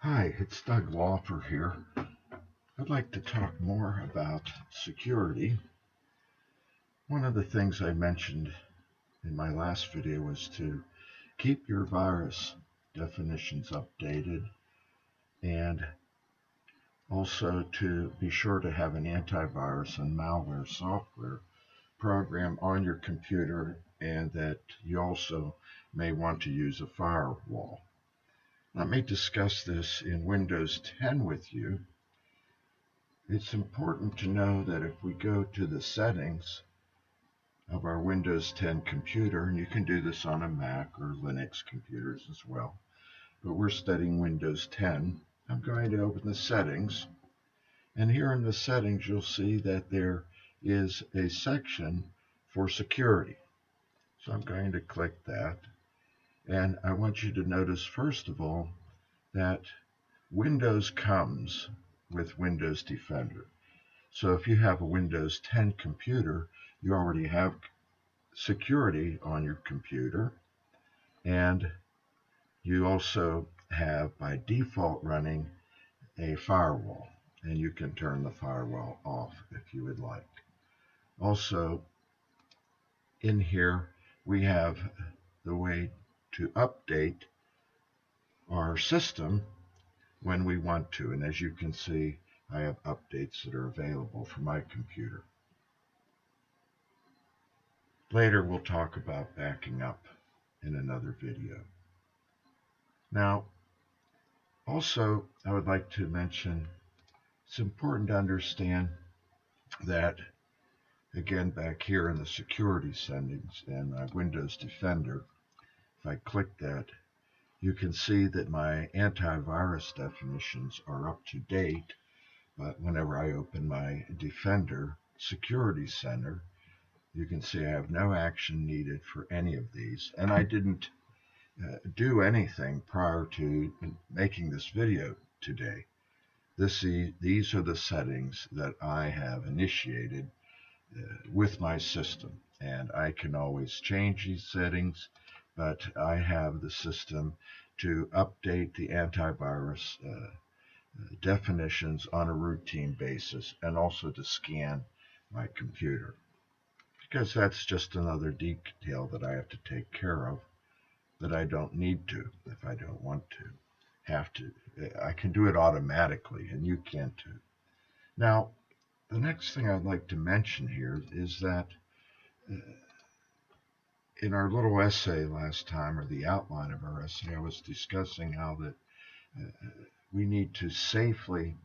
Hi, it's Doug Walper here. I'd like to talk more about security. One of the things I mentioned in my last video was to keep your virus definitions updated and also to be sure to have an antivirus and malware software program on your computer, and that you also may want to use a firewall. Let me discuss this in Windows 10 with you. It's important to know that if we go to the settings of our Windows 10 computer, and you can do this on a Mac or Linux computers as well, but we're studying Windows 10. I'm going to open the settings, and here in the settings you'll see that there is a section for security. So I'm going to click that, and I want you to notice first of all that Windows comes with Windows Defender. So if you have a Windows 10 computer, you already have security on your computer, and you also have by default running a firewall, and you can turn the firewall off if you would like. Also, in here we have the way to update our system when we want to, and as you can see, I have updates that are available for my computer. Later we'll talk about backing up in another video. Now, also, I would like to mention it's important to understand that, again, back here in the security settings and my Windows Defender, if I click that, you can see that my antivirus definitions are up to date, but whenever I open my Defender Security Center, you can see I have no action needed for any of these, and I didn't do anything prior to making this video today. These are the settings that I have initiated with my system, and I can always change these settings, but I have the system to update the antivirus definitions on a routine basis, and also to scan my computer, because that's just another detail that I have to take care of that I don't need to if I don't want to. I can do it automatically, and you can too. Now, the next thing I'd like to mention here is that in our little essay last time, or the outline of our essay, I was discussing how that we need to safely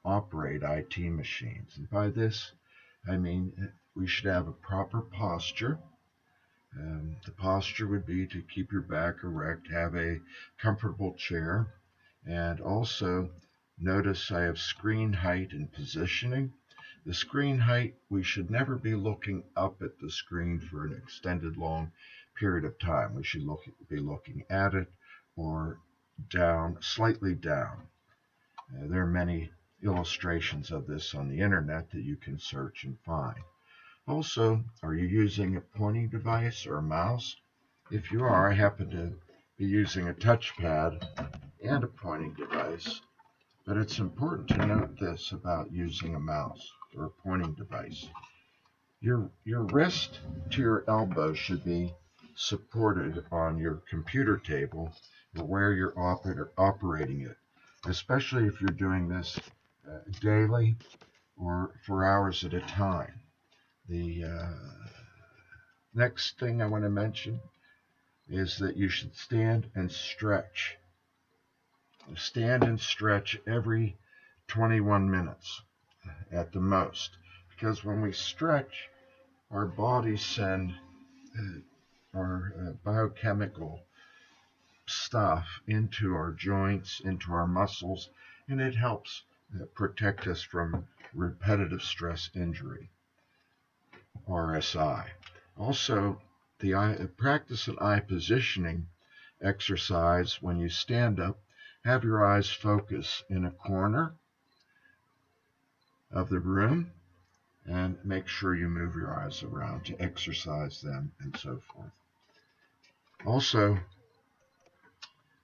operate IT machines. And by this, I mean we should have a proper posture. The posture would be to keep your back erect, have a comfortable chair, and also notice I have screen height and positioning. The screen height, we should never be looking up at the screen for an extended long period of time. We should be looking at it or down, slightly down. There are many illustrations of this on the internet that you can search and find. Also, are you using a pointing device or a mouse? If you are, I happen to be using a touchpad and a pointing device, but it's important to note this about using a mouse or a pointing device. Your wrist to your elbow should be supported on your computer table or where you're operating it, especially if you're doing this daily or for hours at a time. The next thing I want to mention is that you should stand and stretch. Stand and stretch every 21 minutes at the most, because when we stretch, our bodies send our biochemical stuff into our joints, into our muscles, and it helps protect us from repetitive stress injury, RSI. Also, the practice an eye positioning exercise. When you stand up, have your eyes focus in a corner of the room, and make sure you move your eyes around to exercise them and so forth. Also,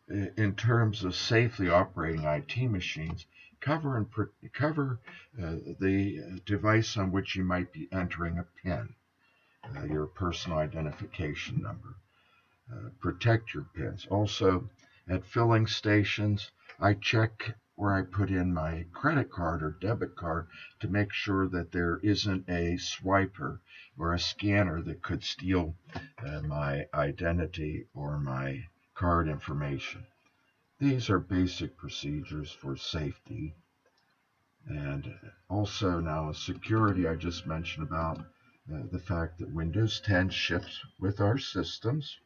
in terms of safely operating IT machines, cover the device on which you might be entering a PIN, your personal identification number. Protect your PINs. Also, at filling stations, I check where I put in my credit card or debit card to make sure that there isn't a swiper or a scanner that could steal my identity or my card information. These are basic procedures for safety. And also now security, I just mentioned about the fact that Windows 10 ships with our systems.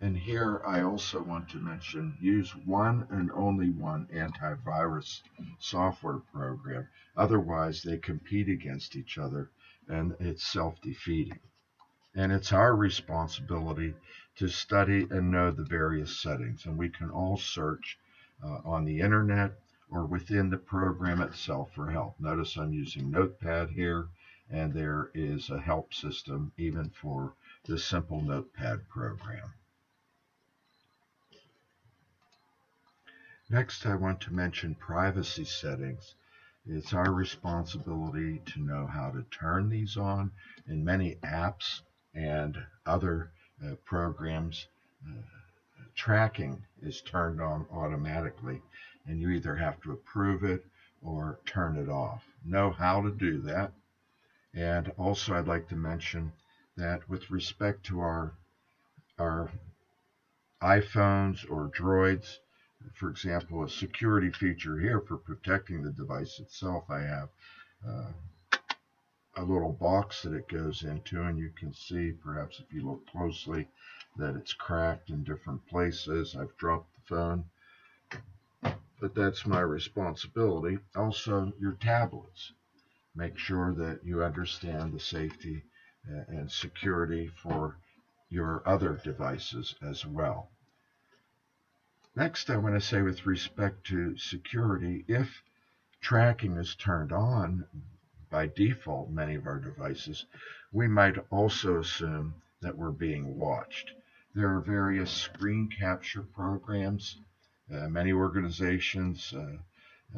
And here I also want to mention, use one and only one antivirus software program. Otherwise, they compete against each other and it's self-defeating. And it's our responsibility to study and know the various settings. And we can all search on the internet or within the program itself for help. Notice I'm using Notepad here, and there is a help system even for this simple Notepad program. Next, I want to mention privacy settings. It's our responsibility to know how to turn these on. In many apps and other programs, tracking is turned on automatically, and you either have to approve it or turn it off. Know how to do that. And also, I'd like to mention that with respect to our iPhones or Droids, for example, a security feature here for protecting the device itself, I have a little box that it goes into, and you can see, perhaps if you look closely, that it's cracked in different places. I've dropped the phone, but that's my responsibility. Also, your tablets. Make sure that you understand the safety and security for your other devices as well. Next, I want to say with respect to security, if tracking is turned on by default, many of our devices, we might also assume that we're being watched. There are various screen capture programs. Many organizations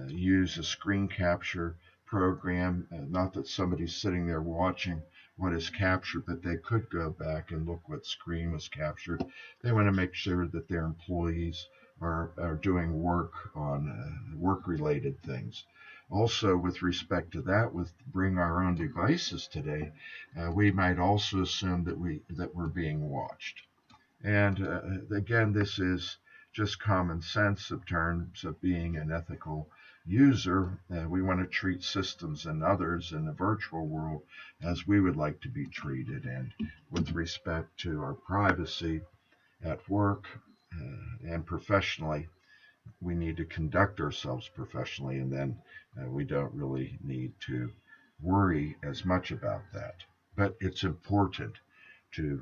use a screen capture program, not that somebody's sitting there watching what is captured, but they could go back and look what screen was captured. They want to make sure that their employees are doing work on work-related things. Also, with respect to that, with bring our own devices today, we might also assume that we're being watched. And again, this is just common sense in terms of being an ethical user. We want to treat systems and others in the virtual world as we would like to be treated. And with respect to our privacy at work and professionally, we need to conduct ourselves professionally, and then we don't really need to worry as much about that. But it's important to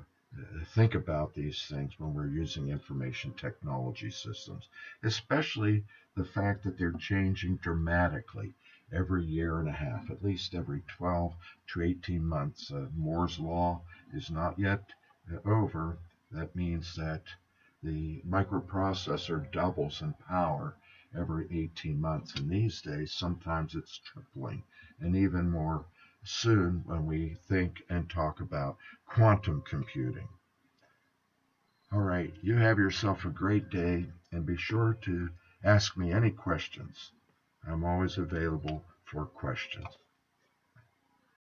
think about these things when we're using information technology systems, especially the fact that they're changing dramatically every year and a half, at least every 12 to 18 months. Moore's Law is not yet over. That means that the microprocessor doubles in power every 18 months. And these days, sometimes it's tripling, and even more soon when we think and talk about quantum computing. All right, you have yourself a great day, and be sure to ask me any questions. I'm always available for questions.